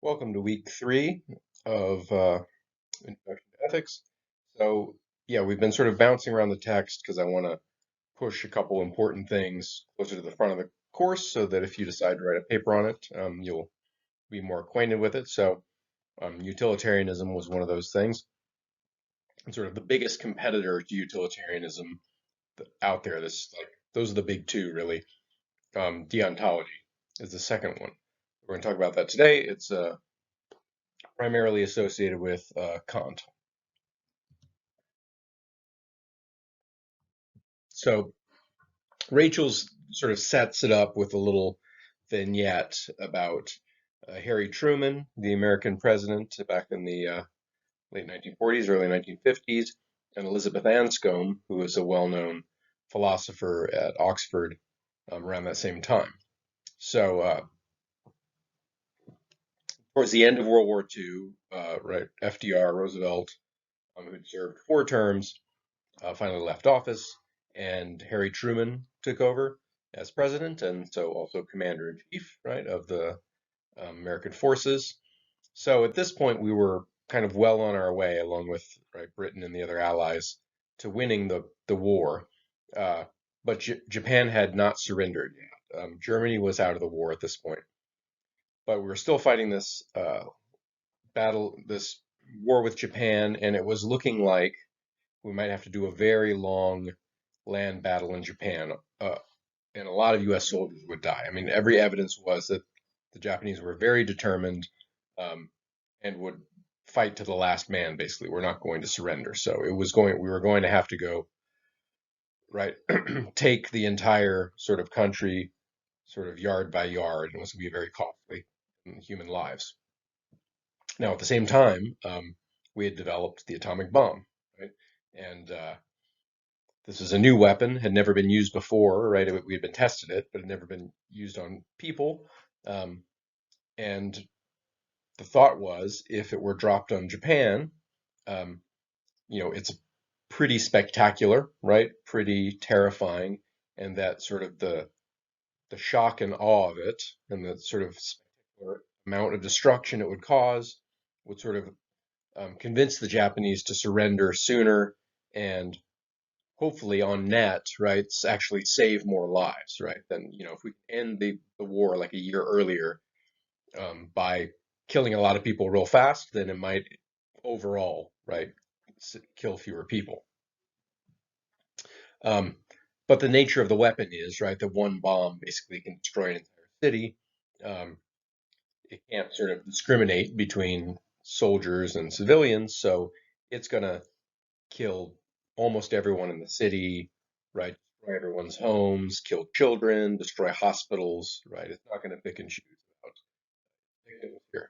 Welcome to week 3 of Introduction to Ethics. So, yeah, we've been sort of bouncing around the text because I want to push a couple important things closer to the front of the course so that if you decide to write a paper on it, you'll be more acquainted with it. So, utilitarianism was one of those things. And sort of the biggest competitor to utilitarianism out there. Those are the big two, really. Deontology is the second one. We're going to talk about that today. It's primarily associated with Kant. So Rachel's sort of sets it up with a little vignette about Harry Truman, the American president back in the late 1940s, early 1950s, and Elizabeth Anscombe, who was a well-known philosopher at Oxford around that same time. So towards the end of World War II, right, FDR, Roosevelt, who'd served 4 terms, finally left office, and Harry Truman took over as president, and so also commander in chief, right, of the American forces. So at this point, we were kind of well on our way, along with right Britain and the other allies, to winning the war. Uh, but Japan had not surrendered yet. Germany was out of the war at this point, but we were still fighting this this war with Japan, and it was looking like we might have to do a very long land battle in Japan, and a lot of U.S. soldiers would die. I mean, every evidence was that the Japanese were very determined um, and would fight to the last man. Basically, we're not going to surrender. So we were going to have to go right, take the entire sort of country, sort of yard by yard, and it was going to be very costly in human lives. Now, at the same time, we had developed the atomic bomb, right, and this was a new weapon, had never been used before, right? We had been tested it, but had never been used on people. Um, and the thought was, if it were dropped on Japan, um, it's pretty spectacular, right? Pretty terrifying, and that sort of the shock and awe of it, and the sort of spectacular amount of destruction it would cause, would sort of convince the Japanese to surrender sooner and hopefully on net, right, actually save more lives, right? Then, if we end the war like a year earlier by killing a lot of people real fast, then it might overall, right, kill fewer people. Um, but the nature of the weapon is, right, that one bomb basically can destroy an entire city. Um, it can't sort of discriminate between soldiers and civilians, so it's going to kill almost everyone in the city, right? Destroy everyone's homes, kill children, destroy hospitals, right? It's not going to pick and choose about victims here.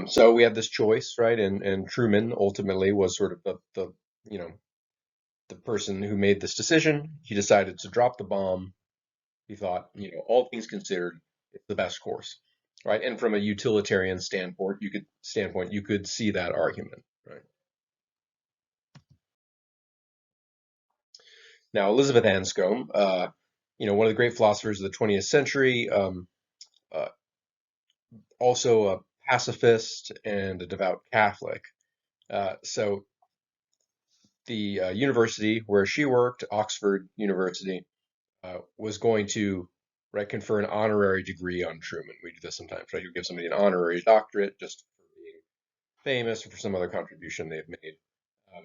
So we had this choice, right? And Truman ultimately was sort of the you know the person who made this decision. He decided to drop the bomb. He thought, all things considered, it's the best course, right? And from a utilitarian standpoint, you could see that argument, right? Now, Elizabeth Anscombe, one of the great philosophers of the 20th century, uh, also a pacifist and a devout Catholic. So the university where she worked, Oxford University, was going to right confer an honorary degree on Truman. We do this sometimes, right? You give somebody an honorary doctorate just for being famous or for some other contribution they've made. Um,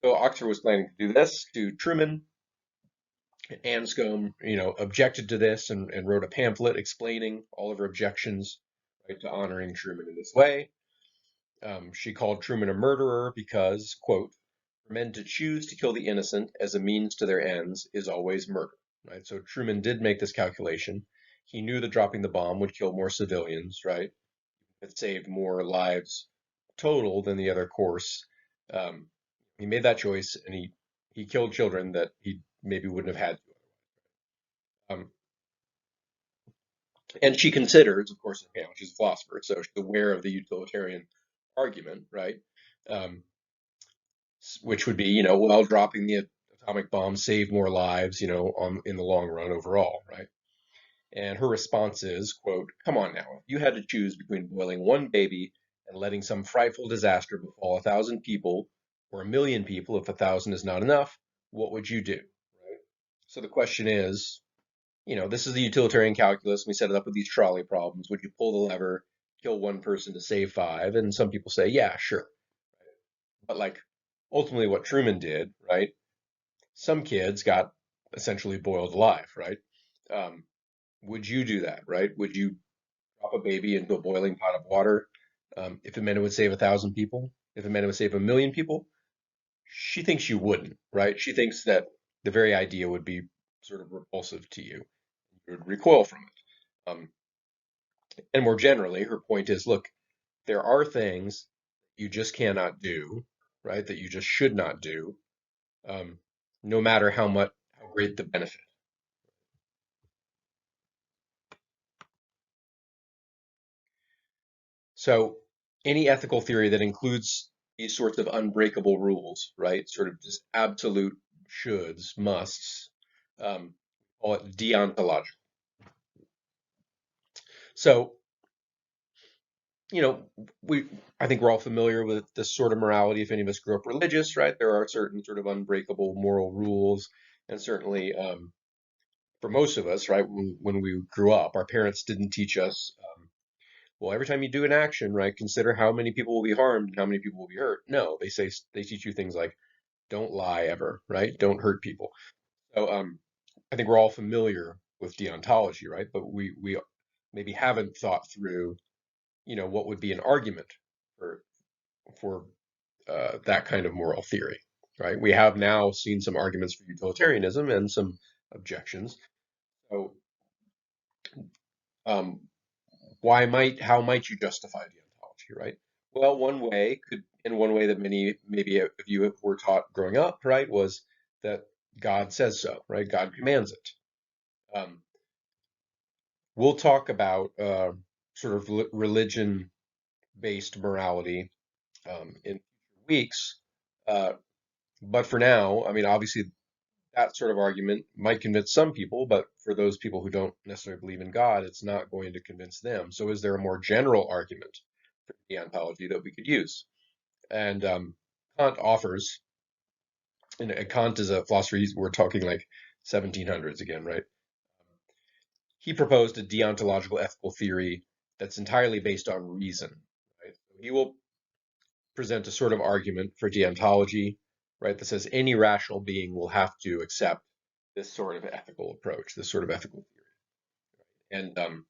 so Oxford was planning to do this to Truman. Anscombe, objected to this and wrote a pamphlet explaining all of her objections, right, to honoring Truman in this way. She called Truman a murderer because, quote, for men to choose to kill the innocent as a means to their ends is always murder, right? So Truman did make this calculation. He knew that dropping the bomb would kill more civilians, right? It saved more lives total than the other course. Um, he made that choice, and he killed children that he maybe wouldn't have had to. Um, and she considers, of course, she's a philosopher, so she's aware of the utilitarian argument, right? Um, which would be, well, dropping the atomic bomb saved more lives, in the long run overall, right? And her response is, quote, "Come on now, if you had to choose between boiling one baby and letting some frightful disaster befall 1,000 people, or 1,000,000 people if 1,000 is not enough, what would you do?" Right? So the question is, this is the utilitarian calculus. We set it up with these trolley problems. Would you pull the lever, kill one person to save five? And some people say, yeah, sure. But like ultimately what Truman did, right? Some kids got essentially boiled alive, right? Um, would you do that, right? Would you drop a baby into a boiling pot of water if it meant it would save 1,000 people? If it meant it would save 1,000,000 people? She thinks you wouldn't, right? She thinks that the very idea would be sort of repulsive to you. You would recoil from it. And more generally, her point is, look, there are things you just cannot do, right? That you just should not do, um, no matter how great the benefit. So any ethical theory that includes these sorts of unbreakable rules, right? Sort of just absolute shoulds, musts, call it deontological. So, you know, we I think we're all familiar with this sort of morality if any of us grew up religious, right? There are certain sort of unbreakable moral rules, and certainly for most of us, right, when we grew up, our parents didn't teach us, well, every time you do an action, right, consider how many people will be harmed and how many people will be hurt. No, they teach you things like don't lie ever, right? Don't hurt people. So I think we're all familiar with deontology, right? But we maybe haven't thought through, what would be an argument for that kind of moral theory, right? We have now seen some arguments for utilitarianism and some objections. So um, how might you justify deontology, right? Well, one way that many maybe of you were taught growing up, right, was that God says so, right? God commands it. Um, we'll talk about sort of religion-based morality in weeks, uh, but for now, I mean, obviously, that sort of argument might convince some people, but for those people who don't necessarily believe in God, it's not going to convince them. So, is there a more general argument for deontology that we could use? And Kant offers, and Kant is a philosopher, we're talking like 1700s again, right? He proposed a deontological ethical theory that's entirely based on reason, right? He will present a sort of argument for deontology, right, that says any rational being will have to accept this sort of ethical approach, this sort of ethical theory. And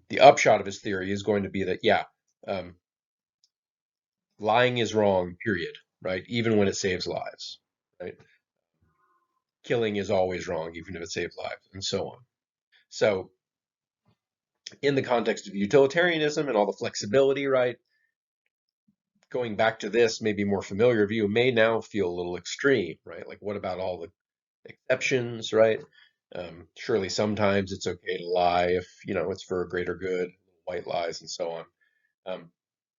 the upshot of his theory is going to be that, yeah, um, lying is wrong, period, right? Even when it saves lives, right? Killing is always wrong, even if it saves lives, and so on. So, in the context of utilitarianism and all the flexibility, right? Going back to this, maybe more familiar view may now feel a little extreme, right? Like, what about all the exceptions, right? Surely sometimes it's okay to lie if, it's for a greater good, white lies and so on. Um,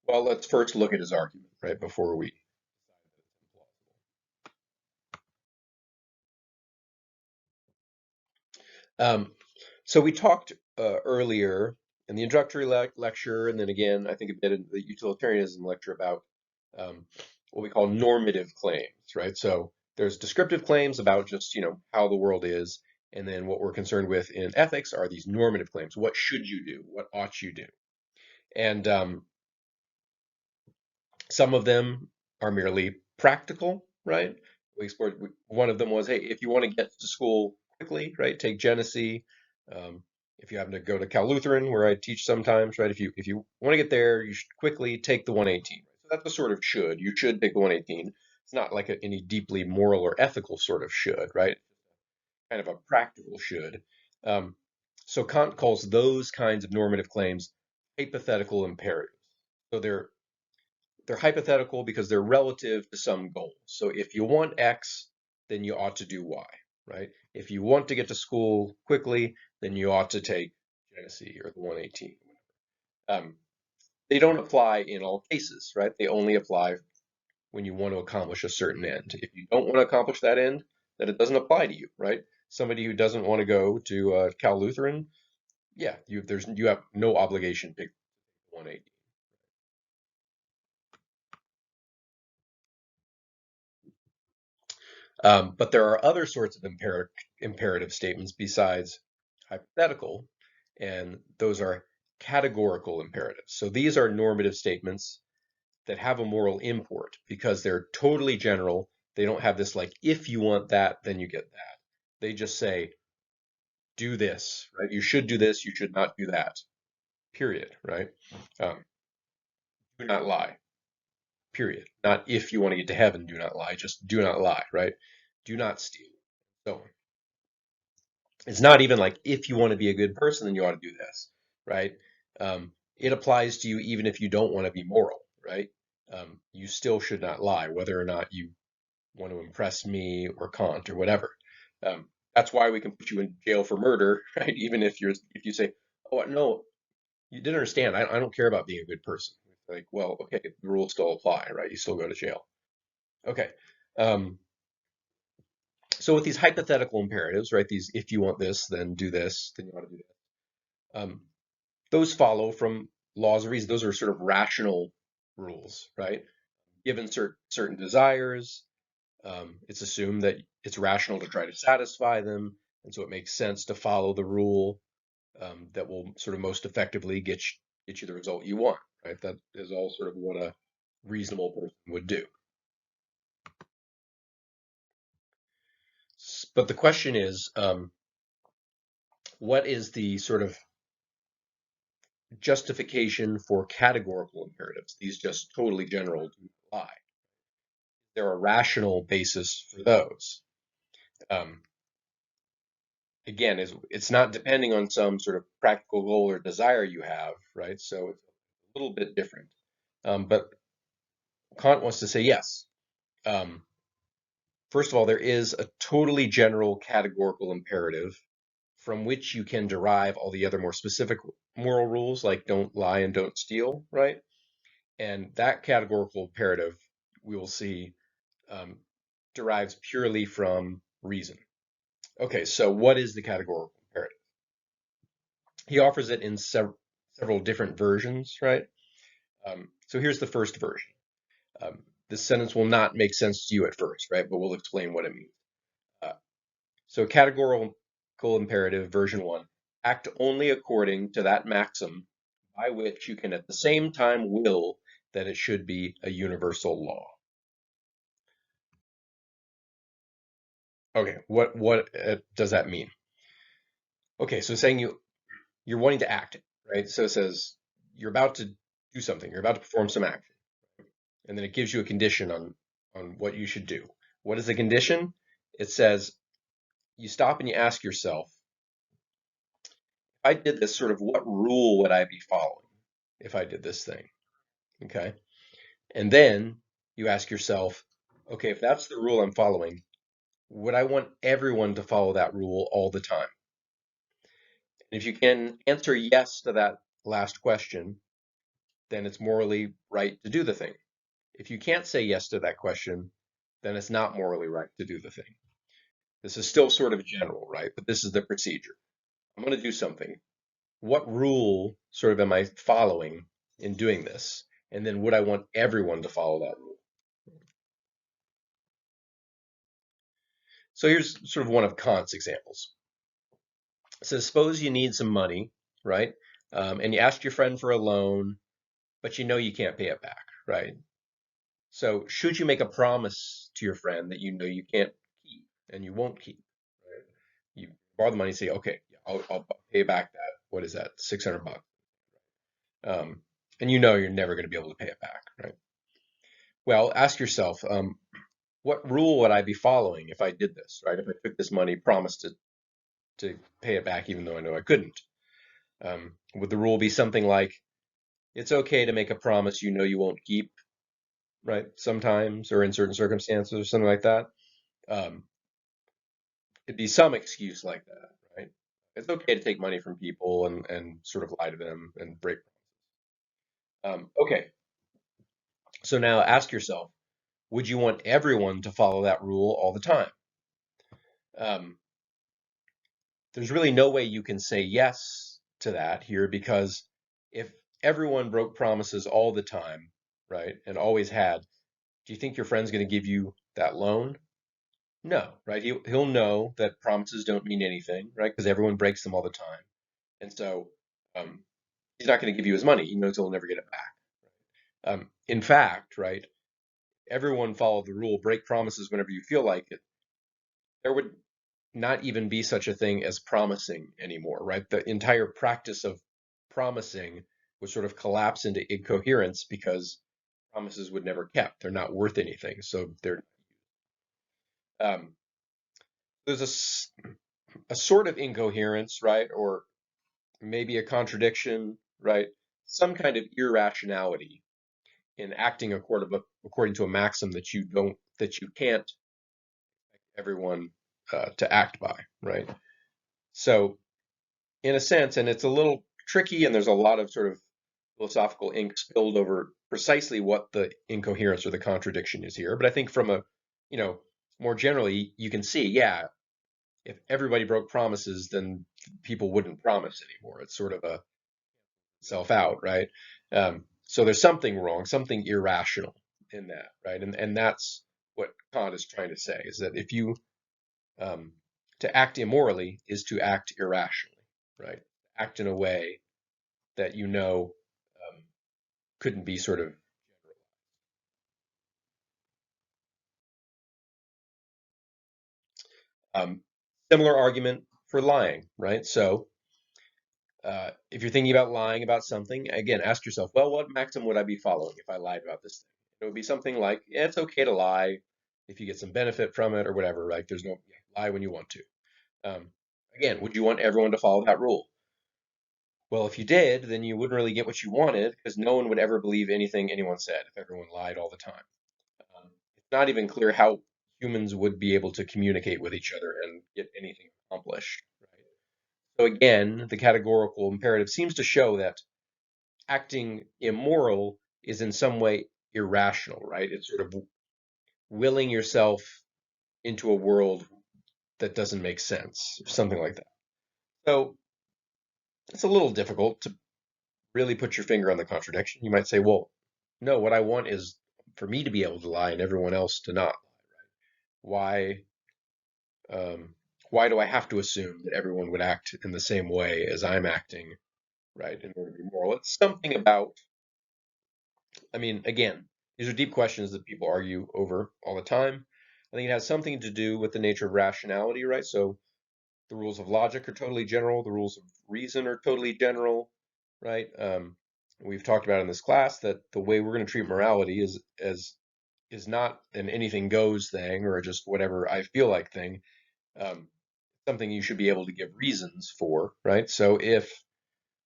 well, let's first look at his argument, right, before we. Um, so we talked earlier in the introductory lecture, and then again, I think a bit in the utilitarianism lecture about what we call normative claims, right? So there's descriptive claims about just, how the world is, and then what we're concerned with in ethics are these normative claims. What should you do? What ought you do? And some of them are merely practical, right? We explored one of them was, hey, if you want to get to school quickly, right, take Genesee. Um, if you happen to go to Cal Lutheran, where I teach sometimes, right, if you want to get there, you should quickly take the 118. So that's a sort of should. You should take the 118. It's not like any deeply moral or ethical sort of should, right? Kind of a practical should. Um, so Kant calls those kinds of normative claims hypothetical imperatives. So they're hypothetical because they're relative to some goal. So if you want X, then you ought to do Y, right? If you want to get to school quickly, then you ought to take Genesee or the 118. Um, they don't apply in all cases, right? They only apply when you want to accomplish a certain end. If you don't want to accomplish that end, then it doesn't apply to you, right? Somebody who doesn't want to go to Cal Lutheran, Yeah, you have no obligation to pick 180. But there are other sorts of imperative statements besides hypothetical, and those are categorical imperatives. So these are normative statements that have a moral import because they're totally general. They don't have this like, if you want that, then you get that. They just say, do this, right? You should do this, you should not do that, period, right? Um, do not lie, period. Not if you want to get to heaven, do not lie, just do not lie, right? Do not steal. So it's not even like if you want to be a good person, then you ought to do this, right? It applies to you even if you don't want to be moral, right? You still should not lie, whether or not you want to impress me or Kant or whatever. Um, that's why we can put you in jail for murder, right? Even if you say, "Oh no, you didn't understand. I don't care about being a good person." Like, well, okay, the rules still apply, right? You still go to jail. Okay. Um, so with these hypothetical imperatives, right? These, if you want this, then do this, then you ought to do that. Those follow from laws of reason. Those are sort of rational rules, right? Given certain desires, it's assumed that it's rational to try to satisfy them, and so it makes sense to follow the rule that will sort of most effectively get you the result you want, right? That is all sort of what a reasonable person would do. But the question is, what is the sort of justification for categorical imperatives? These just totally general do not lie. There are rational basis for those. Um, Again, it's not depending on some sort of practical goal or desire you have, right? So it's a little bit different. But Kant wants to say yes. Um, First of all, there is a totally general categorical imperative from which you can derive all the other more specific moral rules, like don't lie and don't steal, right? And that categorical imperative, we will see, um, derives purely from reason. Okay, so what is the categorical imperative? He offers it in several different versions, right? So here's the first version. This sentence will not make sense to you at first, right? But we'll explain what it means. Uh, so categorical imperative version one, act only according to that maxim by which you can at the same time will that it should be a universal law. Okay, what does that mean? Okay, so saying you're wanting to act, right? So it says you're about to do something, you're about to perform some action, and then it gives you a condition on what you should do. What is the condition? It says you stop and you ask yourself, if I did this, sort of what rule would I be following if I did this thing? Okay. And then you ask yourself, okay, if that's the rule I'm following, would I want everyone to follow that rule all the time? And if you can answer yes to that last question, then it's morally right to do the thing. If you can't say yes to that question, then it's not morally right to do the thing. This is still sort of general, right? But this is the procedure. I'm going to do something. What rule sort of am I following in doing this? And then would I want everyone to follow that rule? So here's sort of one of Kant's examples. So suppose you need some money, right? And you ask your friend for a loan, but you know you can't pay it back, right? So should you make a promise to your friend that you know you can't keep and you won't keep, right? You borrow the money, say, okay, yeah, I'll pay back that. What is that? 600 bucks. Um, and you know you're never going to be able to pay it back, right? Well, ask yourself, what rule would I be following if I did this, right? If I took this money, promised to pay it back, even though I know I couldn't. Would the rule be something like, it's okay to make a promise you know you won't keep, right? Sometimes or in certain circumstances or something like that. Um, it'd be some excuse like that, right? It's okay to take money from people and sort of lie to them and break. Okay, so now ask yourself, would you want everyone to follow that rule all the time? Um, there's really no way you can say yes to that here because if everyone broke promises all the time, right, and always had, do you think your friend's going to give you that loan? No, right? He'll know that promises don't mean anything, right? Because everyone breaks them all the time, and so um, he's not going to give you his money. He knows he'll never get it back. In fact, right? Everyone follow the rule: break promises whenever you feel like it. There would not even be such a thing as promising anymore, right? The entire practice of promising would sort of collapse into incoherence because promises would never kept. They're not worth anything. So um, there's a sort of incoherence, right? Or maybe a contradiction, right? Some kind of irrationality in acting according to a maxim that you can't everyone to act by, right? So in a sense, and it's a little tricky, and there's a lot of sort of philosophical ink spilled over precisely what the incoherence or the contradiction is here. But I think from a, you know, more generally, you can see, yeah, if everybody broke promises, then people wouldn't promise anymore. It's sort of a self out, right? So there's something wrong, something irrational in that, right? And that's what Kant is trying to say is that if you um, to act immorally is to act irrationally, right? Act in a way that you know couldn't be sort of um, similar argument for lying, right? So if you're thinking about lying about something, again, ask yourself, well, what maxim would I be following if I lied about this thing? It would be something like, yeah, it's okay to lie if you get some benefit from it or whatever, right? There's no lie when you want to. Um, again, would you want everyone to follow that rule? Well, if you did, then you wouldn't really get what you wanted because no one would ever believe anything anyone said if everyone lied all the time. It's not even clear how humans would be able to communicate with each other and get anything accomplished, right? So again, the categorical imperative seems to show that acting immoral is in some way irrational, right? It's sort of willing yourself into a world that doesn't make sense, something like that. So it's a little difficult to really put your finger on the contradiction. You might say, well, no, what I want is for me to be able to lie and everyone else to not. Why um, why do I have to assume that everyone would act in the same way as I'm acting, right, in order to be moral? It's something about, I mean, again, these are deep questions that people argue over all the time. I think it has something to do with the nature of rationality, right? So the rules of logic are totally general, the rules of reason are totally general, right? We've talked about in this class that the way we're going to treat morality is not an anything goes thing or just whatever I feel like thing. Um, Something you should be able to give reasons for, right? So if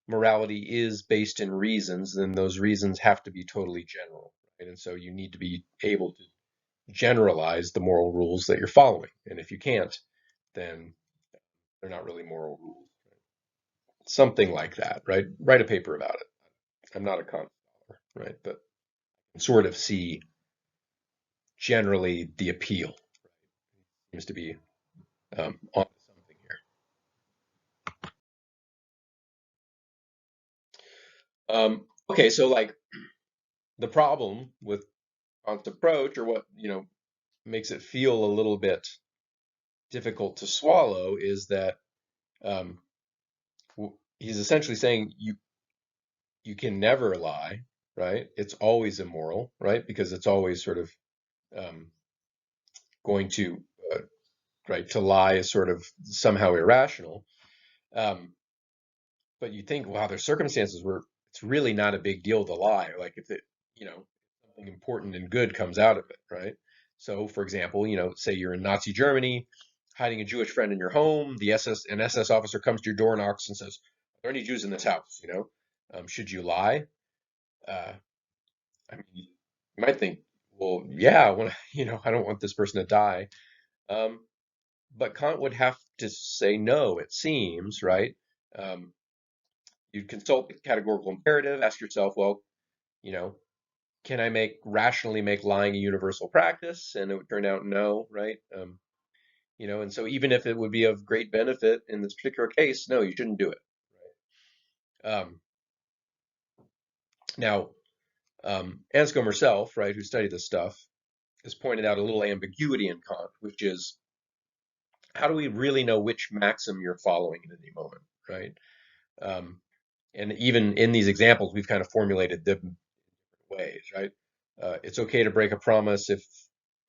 morality is based in reasons, then those reasons have to be totally general, right? And so you need to be able to generalize the moral rules that you're following. And if you can't, then they're not really moral rules. Something like that, right? Write a paper about it. I'm not a Kant scholar, right? But I can sort of see generally the appeal seems to be on something here. Okay, so like the problem with Kant's approach, or what makes it feel a little bit difficult to swallow, is that um, he's essentially saying you can never lie, right? It's always immoral, right? Because it's always sort of um, going to right to lie is sort of somehow irrational. Um, but you think, wow, there's circumstances where it's really not a big deal to lie. Like if it, something important and good comes out of it, right? So, for example, say you're in Nazi Germany, hiding a Jewish friend in your home. An SS officer comes to your door, knocks, and says, "Are there any Jews in this house?" Should you lie? Uh, I mean, you might think, well, yeah, I want to, I don't want this person to die. Um, but Kant would have to say no, it seems, right? Um, you'd consult the categorical imperative, ask yourself, well, you know, can I rationally make lying a universal practice? And it would turn out no, right? And so even if it would be of great benefit in this particular case, no, you shouldn't do it. Um, now, Anscombe herself, right, who studied this stuff, has pointed out a little ambiguity in Kant, which is how do we really know which maxim you're following at any moment, right? Um, and even in these examples, we've kind of formulated them ways, right? It's okay to break a promise if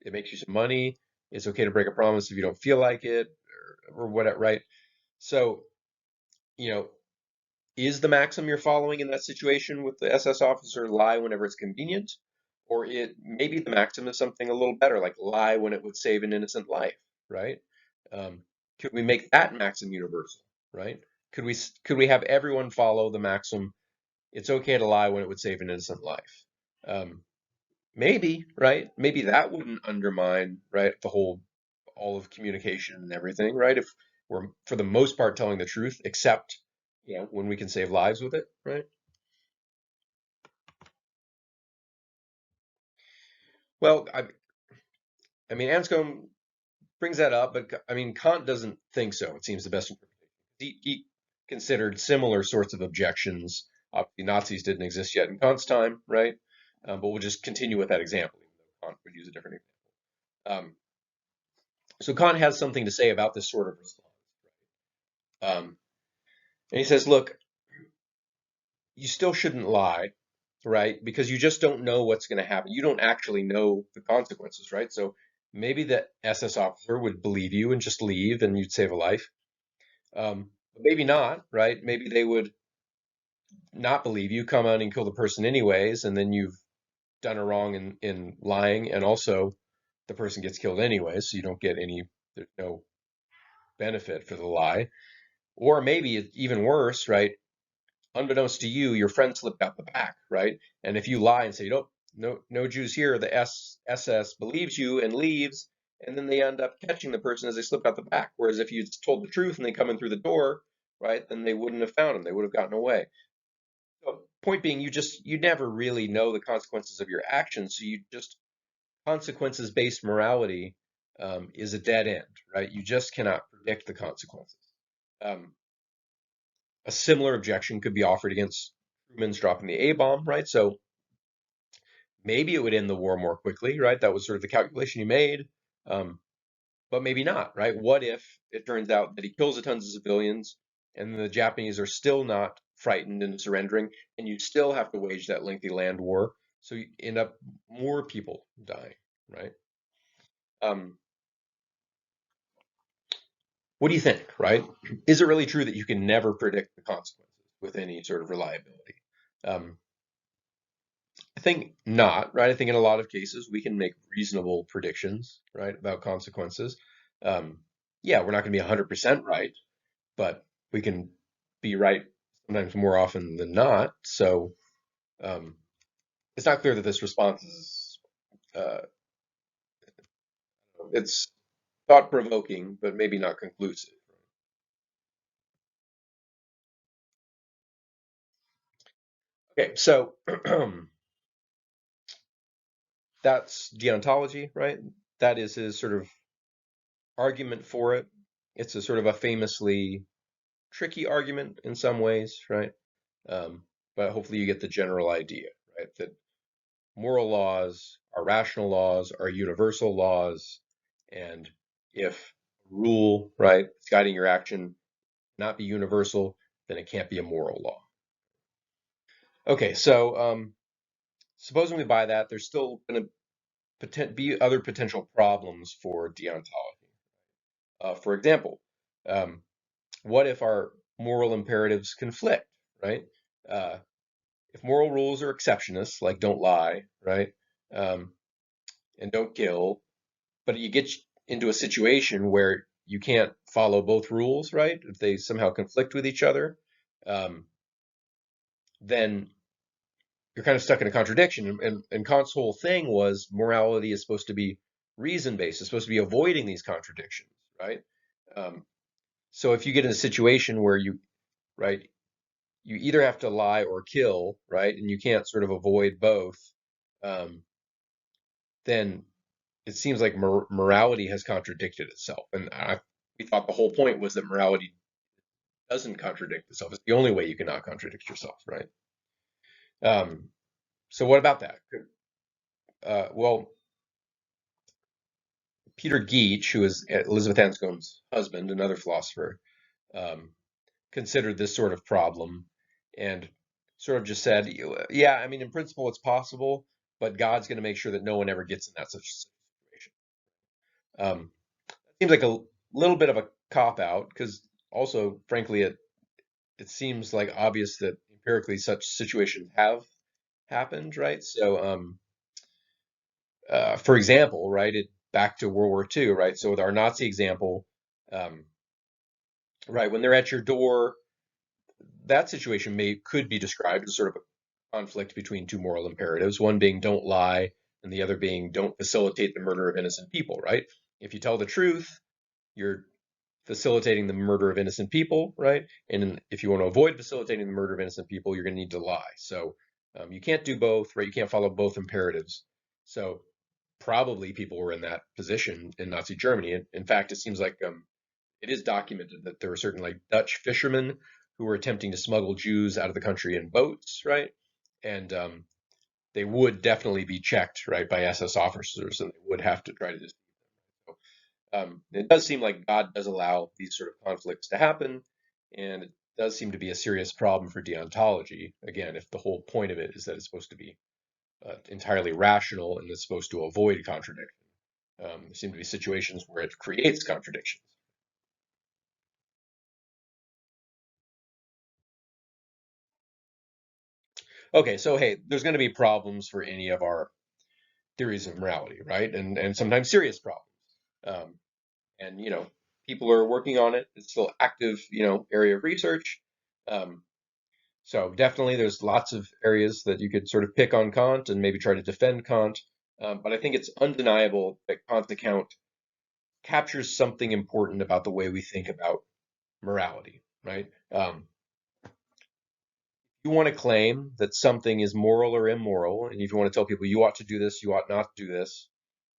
it makes you some money. It's okay to break a promise if you don't feel like it, or whatever, right? So, you know, is the maxim you're following in that situation with the SS officer lie whenever it's convenient? Or it maybe the maxim is something a little better, like lie when it would save an innocent life, right? Um, could we make that maxim universal, right? Could we have everyone follow the maxim, it's okay to lie when it would save an innocent life? Um, Maybe, right? Maybe that wouldn't undermine, right, the whole all of communication and everything, right? If we're for the most part telling the truth, except when we can save lives with it, right? Well, I mean, Anscombe brings that up, but I mean, Kant doesn't think so. It seems the best. He considered similar sorts of objections. Obviously, Nazis didn't exist yet in Kant's time, right? But we'll just continue with that example, even though Kant would use a different example. So Kant has something to say about this sort of response. Um, and he says, look, you still shouldn't lie, right? Because you just don't know what's going to happen. You don't actually know the consequences, right? So maybe the SS officer would believe you and just leave and you'd save a life. But maybe not, right? Maybe they would not believe you, come out and kill the person anyways, and then you've done a wrong in lying, and also the person gets killed anyways, so you don't get any, there's no benefit for the lie. Or maybe it's even worse, right? Unbeknownst to you, your friend slipped out the back, right? And if you lie and say, nope, no Jews here, the SS believes you and leaves, and then they end up catching the person as they slipped out the back. Whereas if you told the truth and they come in through the door, right, then they wouldn't have found him. They would have gotten away. So, point being, you never really know the consequences of your actions. So you just consequences based morality is a dead end, right? You just cannot predict the consequences. Um, a similar objection could be offered against Truman's dropping the A bomb, right? So maybe it would end the war more quickly, right? That was sort of the calculation he made, um, but maybe not, right? What if it turns out that he kills a tons of civilians and the Japanese are still not frightened and surrendering, and you still have to wage that lengthy land war, so you end up more people dying, right? Um, what do you think, right? Is it really true that you can never predict the consequences with any sort of reliability? Um, I think not, right? I think in a lot of cases we can make reasonable predictions, right, about consequences. Um, yeah, we're not going to be 100% right, but we can be right sometimes more often than not. So um, it's not clear that this response is it's thought provoking, but maybe not conclusive. Okay, so that's deontology, right? That is his sort of argument for it. It's a sort of a famously tricky argument in some ways, right? But hopefully you get the general idea, right? That moral laws are rational laws, are universal laws, and if a rule, right, is guiding your action not be universal, then it can't be a moral law. Okay, so supposing we buy that, there's still going to be other potential problems for deontology. For example, um, what if our moral imperatives conflict, right? Uh, if moral rules are exceptionists, like don't lie, right, um, and don't kill, but you get into a situation where you can't follow both rules, right? If they somehow conflict with each other, um, then you're kind of stuck in a contradiction. And Kant's whole thing was morality is supposed to be reason based. It's supposed to be avoiding these contradictions, right? Um, so if you get in a situation where right, you either have to lie or kill, right, and you can't sort of avoid both, um, then it seems like morality has contradicted itself. And we thought the whole point was that morality doesn't contradict itself. It's the only way you cannot contradict yourself, right? Um, so what about that? Well, Peter Geach, who is Elizabeth Anscombe's husband, another philosopher, um, considered this sort of problem and sort of just said, yeah, I mean, in principle, it's possible, but God's going to make sure that no one ever gets in that such situation. Seems like a little bit of a cop out because also, frankly, it seems like obvious that empirically such situations have happened, right? So, for example, right, back to World War II, right? So with our Nazi example, um, right, when they're at your door, that situation could be described as sort of a conflict between two moral imperatives, one being don't lie, and the other being don't facilitate the murder of innocent people, right? If you tell the truth, you're facilitating the murder of innocent people, right? And if you want to avoid facilitating the murder of innocent people, you're going to need to lie. So you can't do both, right? You can't follow both imperatives. So probably people were in that position in Nazi Germany. In fact, it seems like it is documented that there were certain like Dutch fishermen who were attempting to smuggle Jews out of the country in boats, right? And they would definitely be checked, right, by SS officers, and they would have to try to just. It does seem like God does allow these sort of conflicts to happen, and it does seem to be a serious problem for deontology. Again, if the whole point of it is that it's supposed to be entirely rational and it's supposed to avoid contradiction, there seem to be situations where it creates contradictions. Okay, so hey, there's going to be problems for any of our theories of morality, right? And sometimes serious problems. Um, and people are working on it. It's still active, area of research. Um, so definitely, there's lots of areas that you could sort of pick on Kant and maybe try to defend Kant. But I think it's undeniable that Kant's account captures something important about the way we think about morality, right? You want to claim that something is moral or immoral, and if you want to tell people you ought to do this, you ought not to do this,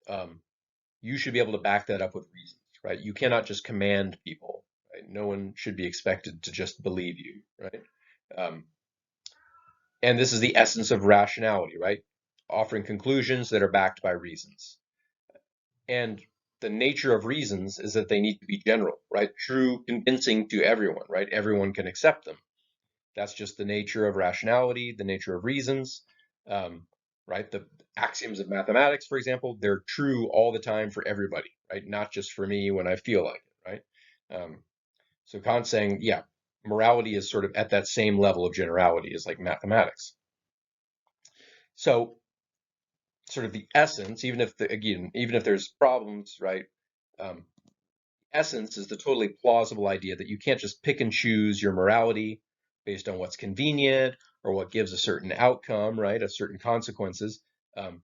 um, you should be able to back that up with reasons, right? You cannot just command people, right? No one should be expected to just believe you, right? Um, and this is the essence of rationality, right? Offering conclusions that are backed by reasons. And the nature of reasons is that they need to be general, right? True, convincing to everyone, right? Everyone can accept them. That's just the nature of rationality, the nature of reasons, um, right? The axioms of mathematics, for example, they're true all the time for everybody, right? Not just for me when I feel like it, right? So Kant's saying, yeah, morality is sort of at that same level of generality as like mathematics. So sort of the essence, even if there's problems, right? Um, essence is the totally plausible idea that you can't just pick and choose your morality based on what's convenient or what gives a certain outcome, right? Of certain consequences. Um,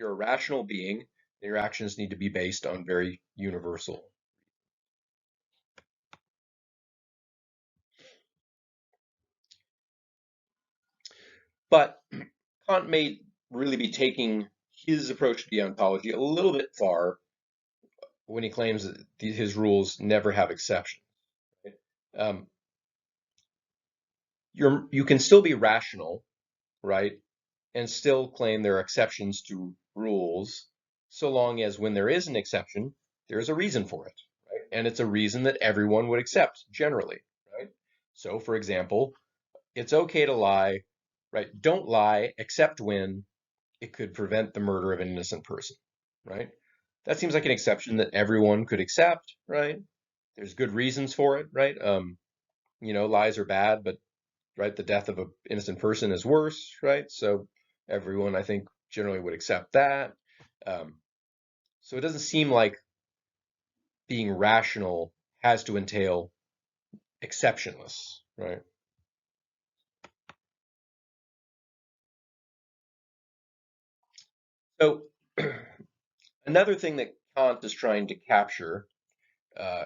you're a rational being, and your actions need to be based on very universal. But Kant may really be taking his approach to deontology a little bit far when he claims that his rules never have exceptions. Right? Um, you can still be rational, right? And still claim there are exceptions to rules, so long as when there is an exception, there's a reason for it, right? And it's a reason that everyone would accept generally, right? So, for example, it's okay to lie, right? Don't lie except when it could prevent the murder of an innocent person, right? That seems like an exception that everyone could accept, right? There's good reasons for it, right? Lies are bad, but right? The death of an innocent person is worse, right? So everyone, I think, generally would accept that. Um, so it doesn't seem like being rational has to entail exceptionless, right? So another thing that Kant is trying to capture uh,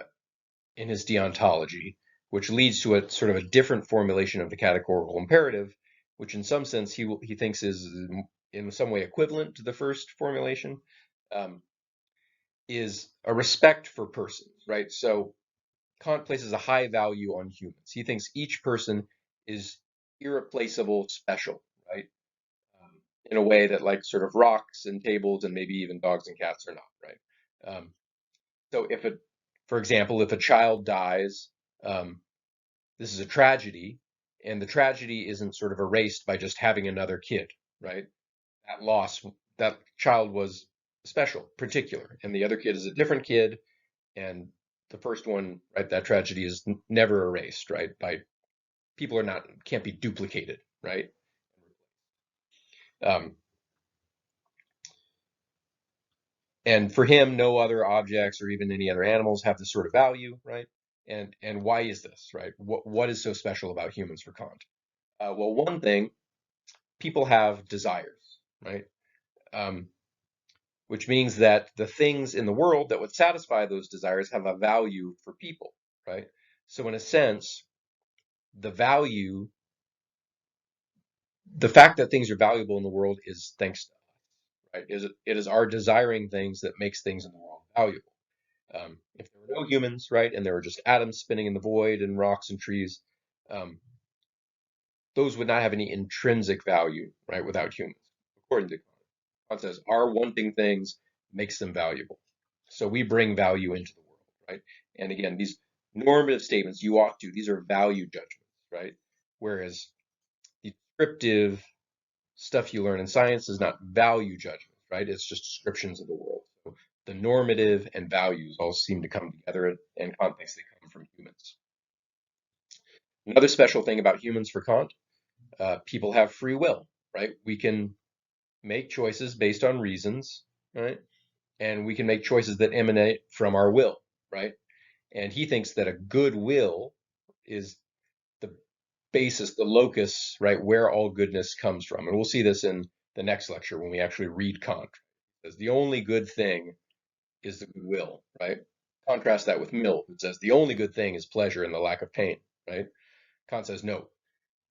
in his deontology, which leads to a sort of a different formulation of the categorical imperative, which in some sense he thinks is in some way equivalent to the first formulation, um, is a respect for persons, right? So Kant places a high value on humans. He thinks each person is irreplaceable, special, right? In a way that like sort of rocks and tables and maybe even dogs and cats are not, right? So for example, if a child dies, um, this is a tragedy, and the tragedy isn't sort of erased by just having another kid, right? That loss, that child was special, particular, and the other kid is a different kid, and the first one, right? That tragedy is never erased, right? By people are not can't be duplicated, right? Um, and for him, no other objects or even any other animals have this sort of value, right? And why is this, right? What is so special about humans for Kant? Well, one thing, people have desires, right? Um, which means that the things in the world that would satisfy those desires have a value for people, right? So in a sense, the value, the fact that things are valuable in the world is thanks to, right? It is our desiring things that makes things in the world valuable. If there were no humans, right, and there were just atoms spinning in the void and rocks and trees, um, those would not have any intrinsic value, right, without humans. According to Kant says, our wanting things makes them valuable. So we bring value into the world, right? And again, these normative statements, you ought to, these are value judgments, right? Whereas the descriptive stuff you learn in science is not value judgments, right? It's just descriptions of the world. So the normative and values all seem to come together in context they come from humans. Another special thing about humans for Kant, people have free will, right? We can make choices based on reasons, right? And we can make choices that emanate from our will, right? And he thinks that a good will is the basis, the locus, right, where all goodness comes from. And we'll see this in the next lecture when we actually read Kant. Because the only good thing is the good will, right? Contrast that with Mill, who says the only good thing is pleasure and the lack of pain, right? Kant says no,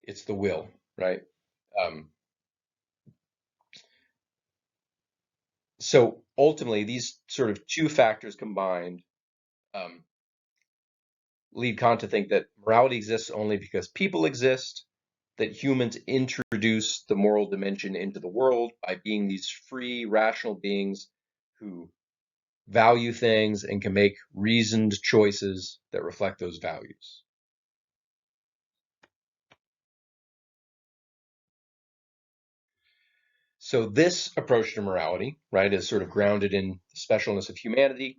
it's the will, right? Um, so ultimately, these sort of two factors combined um, lead Kant to think that morality exists only because people exist, that humans introduce the moral dimension into the world by being these free, rational beings who value things and can make reasoned choices that reflect those values. So this approach to morality, right, is sort of grounded in the specialness of humanity,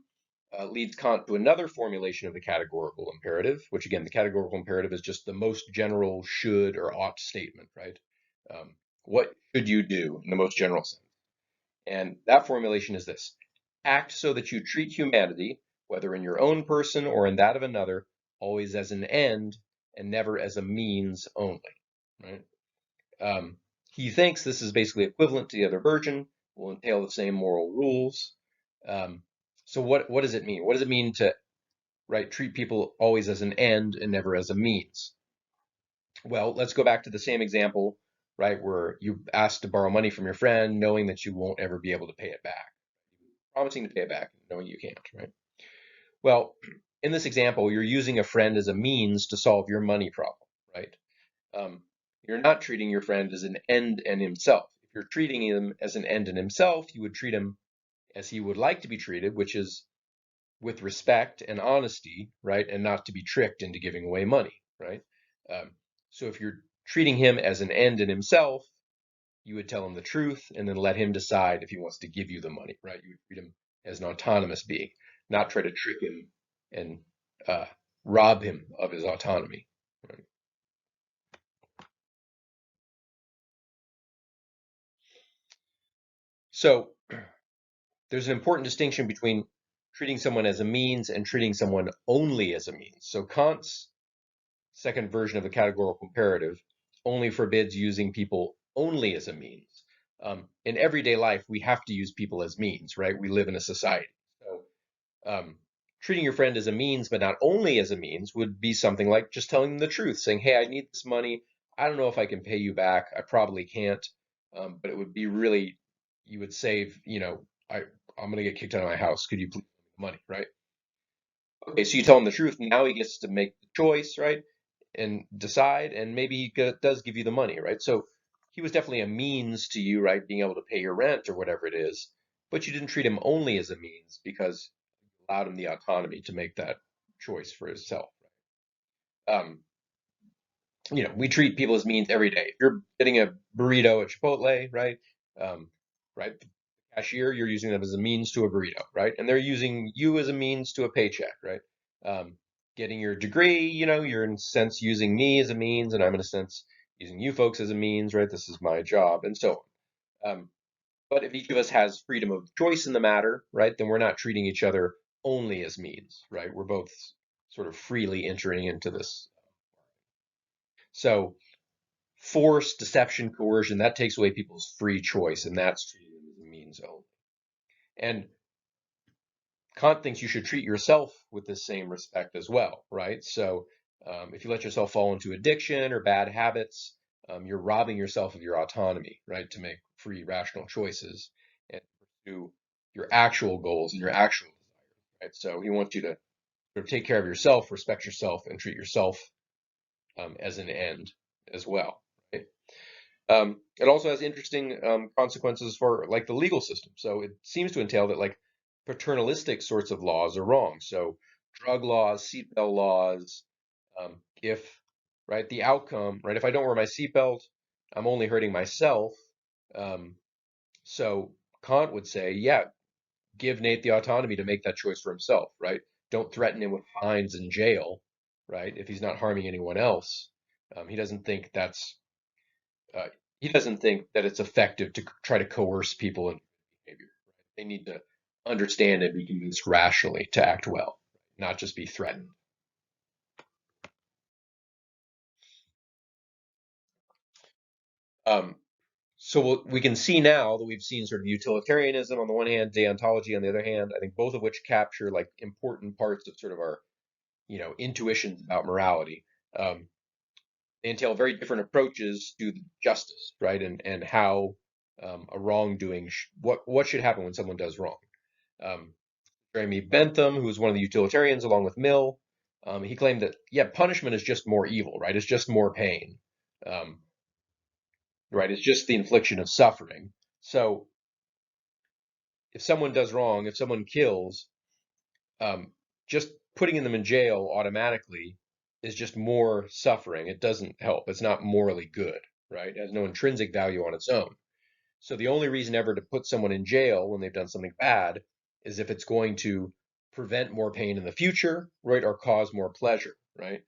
leads Kant to another formulation of the categorical imperative, which again, the categorical imperative is just the most general should or ought statement, right? What should you do in the most general sense? And that formulation is this: act so that you treat humanity, whether in your own person or in that of another, always as an end and never as a means only, right? Um, he thinks this is basically equivalent to the other version, will entail the same moral rules. Um, so what does it mean? What does it mean to, right, treat people always as an end and never as a means? Well, let's go back to the same example, right, where you ask to borrow money from your friend, knowing that you won't ever be able to pay it back, promising to pay it back, knowing you can't, right? Well, in this example, you're using a friend as a means to solve your money problem, right? Um, you're not treating your friend as an end in himself. If you're treating him as an end in himself, you would treat him as he would like to be treated, which is with respect and honesty, right? And not to be tricked into giving away money, right? Um, so if you're treating him as an end in himself, you would tell him the truth and then let him decide if he wants to give you the money, right? You would treat him as an autonomous being, not try to trick him and uh, rob him of his autonomy. Right? So there's an important distinction between treating someone as a means and treating someone only as a means. So Kant's second version of the categorical imperative only forbids using people only as a means. In everyday life, we have to use people as means, right? We live in a society. So treating your friend as a means, but not only as a means, would be something like just telling them the truth, saying, hey, I need this money. I don't know if I can pay you back. I probably can't. But it would be really, you would save, I'm going to get kicked out of my house. Could you please give me the money, right? Okay, so you tell him the truth. Now he gets to make the choice, right? And decide, and maybe he does give you the money, right? So he was definitely a means to you, right? Being able to pay your rent or whatever it is. But you didn't treat him only as a means because you allowed him the autonomy to make that choice for himself. Um, we treat people as means every day. If you're getting a burrito at Chipotle, right? Um, right? The cashier, you're using them as a means to a burrito, right? And they're using you as a means to a paycheck, right? Um, Getting your degree, you're in a sense using me as a means, and I'm in a sense using you folks as a means, right? This is my job, and so on. But if each of us has freedom of choice in the matter, right, then we're not treating each other only as means, right? We're both sort of freely entering into this. So force, deception, coercion, that takes away people's free choice, and that's treating them as a means only. And Kant thinks you should treat yourself with the same respect as well, right? So if you let yourself fall into addiction or bad habits, you're robbing yourself of your autonomy, right, to make free, rational choices and pursue your actual goals and your actual desires, right? So he wants you to sort of take care of yourself, respect yourself, and treat yourself as an end as well, right? It also has interesting consequences for like the legal system. So it seems to entail that like paternalistic sorts of laws are wrong. So drug laws, seatbelt laws, if right the outcome, right, if I don't wear my seatbelt, I'm only hurting myself. Um, so Kant would say, yeah, give Nate the autonomy to make that choice for himself, right? Don't threaten him with fines and jail, right? If he's not harming anyone else. He doesn't think that's uh, he doesn't think that it's effective to try to coerce people in behavior. Right? They need to understand and be convinced rationally to act well, not just be threatened. Um, so we can see now that we've seen sort of utilitarianism on the one hand, deontology on the other hand. I think both of which capture like important parts of sort of our intuitions about morality. Um, they entail very different approaches to justice, right? And how a wrongdoing, what should happen when someone does wrong. Um, Jeremy Bentham, who was one of the utilitarians along with Mill, he claimed that, yeah, punishment is just more evil, right? It's just more pain, um, right? It's just the infliction of suffering. So if someone does wrong, if someone kills, um, just putting them in jail automatically is just more suffering. It doesn't help. It's not morally good, right? It has no intrinsic value on its own. So the only reason ever to put someone in jail when they've done something bad is if it's going to prevent more pain in the future, right, or cause more pleasure, right?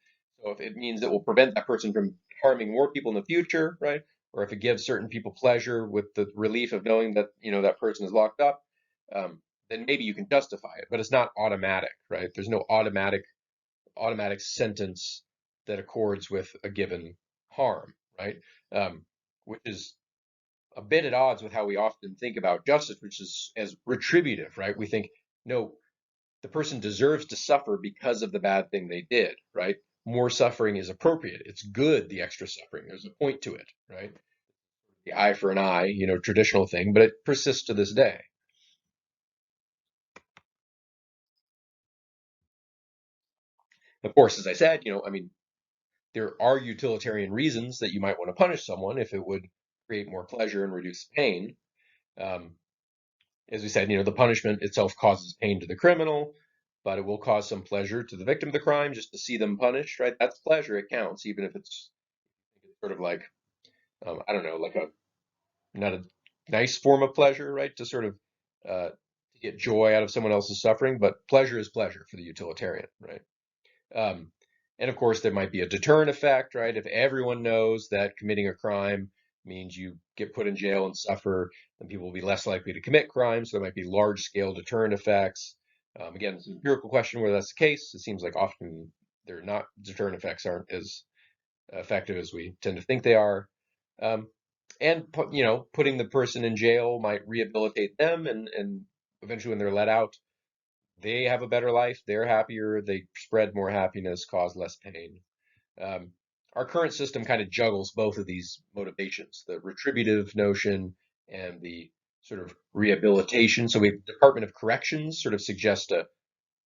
So if it means it will prevent that person from harming more people in the future, right, or if it gives certain people pleasure with the relief of knowing that that person is locked up, um, then maybe you can justify it. But it's not automatic, right? There's no automatic sentence that accords with a given harm, right? Um, which is a bit at odds with how we often think about justice, which is as retributive, right? We think, no, the person deserves to suffer because of the bad thing they did, right? More suffering is appropriate. It's good, the extra suffering. There's a point to it, right? The eye for an eye, traditional thing, but it persists to this day. Of course, as I said, I mean, there are utilitarian reasons that you might want to punish someone if it would create more pleasure and reduce pain. Um, as we said, the punishment itself causes pain to the criminal, but it will cause some pleasure to the victim of the crime just to see them punished, right? That's pleasure. It counts, even if it's sort of like, I don't know, like a not a nice form of pleasure, right? To sort of to get joy out of someone else's suffering, but pleasure is pleasure for the utilitarian, right? Um, and of course, there might be a deterrent effect, right? If everyone knows that committing a crime means you get put in jail and suffer, then people will be less likely to commit crimes. So there might be large scale deterrent effects. Again, it's an empirical question whether that's the case. It seems like often they're not, deterrent effects aren't as effective as we tend to think they are. Um, and putting the person in jail might rehabilitate them, and eventually when they're let out, they have a better life, they're happier, they spread more happiness, cause less pain. Um, our current system kind of juggles both of these motivations, the retributive notion and the sort of rehabilitation. So we have Department of Corrections sort of suggest a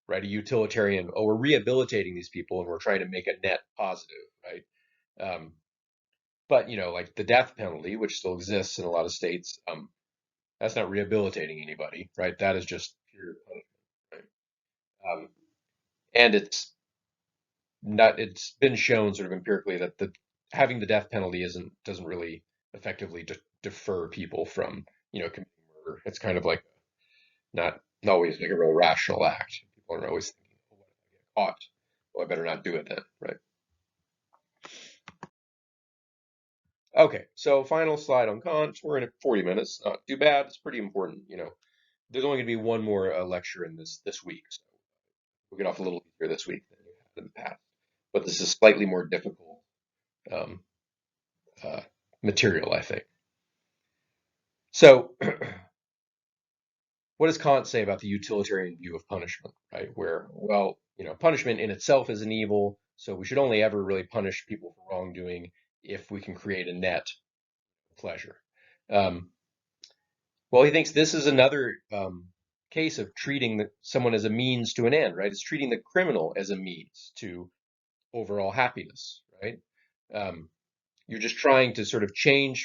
right? A utilitarian, oh, we're rehabilitating these people and we're trying to make a net positive, right? Um, but like the death penalty, which still exists in a lot of states, that's not rehabilitating anybody, right? That is just pure punishment, right? And it's been shown sort of empirically that the having the death penalty doesn't really effectively defer people from committing murder. It's kind of like not always like a real rational act. People are always thinking, well, what if I get caught? Well, I better not do it then, right? Okay, so final slide on Kant. We're in at 40 minutes. Not too bad. It's pretty important. There's only going to be one more lecture in this week, so we'll get off a little easier this week than we had in the past. But this is slightly more difficult um, uh, material, I think. So, what does Kant say about the utilitarian view of punishment, right? Where, well, punishment in itself is an evil, so we should only ever really punish people for wrongdoing if we can create a net pleasure. Um, well, he thinks this is another case of treating someone as a means to an end, right? It's treating the criminal as a means to overall happiness, right? Um, you're just trying to sort of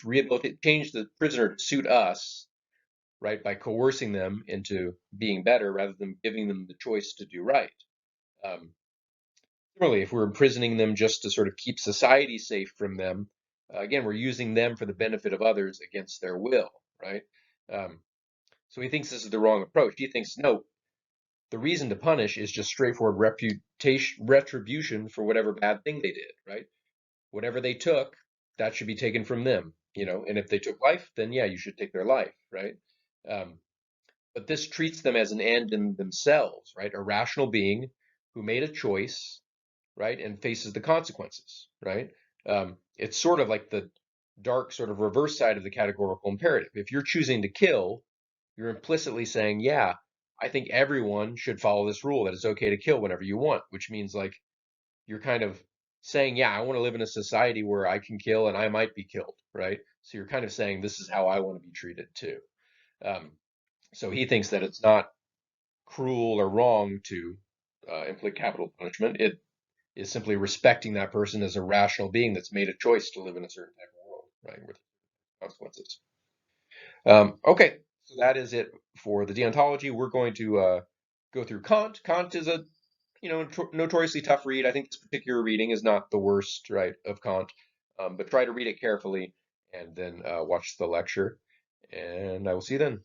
rehabilitate, change the prisoner to suit us, right, by coercing them into being better rather than giving them the choice to do right. Um, Similarly, if we're imprisoning them just to sort of keep society safe from them, again, we're using them for the benefit of others against their will, right? Um, so he thinks this is the wrong approach. He thinks, no, the reason to punish is just straightforward retribution for whatever bad thing they did, right? Whatever they took, that should be taken from them, and if they took life, then yeah, you should take their life, right? Um, but this treats them as an end in themselves, right? A rational being who made a choice, right, and faces the consequences, right? It's sort of like the dark sort of reverse side of the categorical imperative. If you're choosing to kill, you're implicitly saying, yeah, I think everyone should follow this rule that it's okay to kill whenever you want, which means like you're kind of saying, yeah, I want to live in a society where I can kill and I might be killed, right? So you're kind of saying this is how I want to be treated too. Um, so he thinks that it's not cruel or wrong to inflict capital punishment. It is simply respecting that person as a rational being that's made a choice to live in a certain type of world, right, with consequences. Okay, so that is it for the deontology. We're going to go through Kant. Kant is a notoriously tough read. I think this particular reading is not the worst, right, of Kant, but try to read it carefully and then watch the lecture. And I will see you then.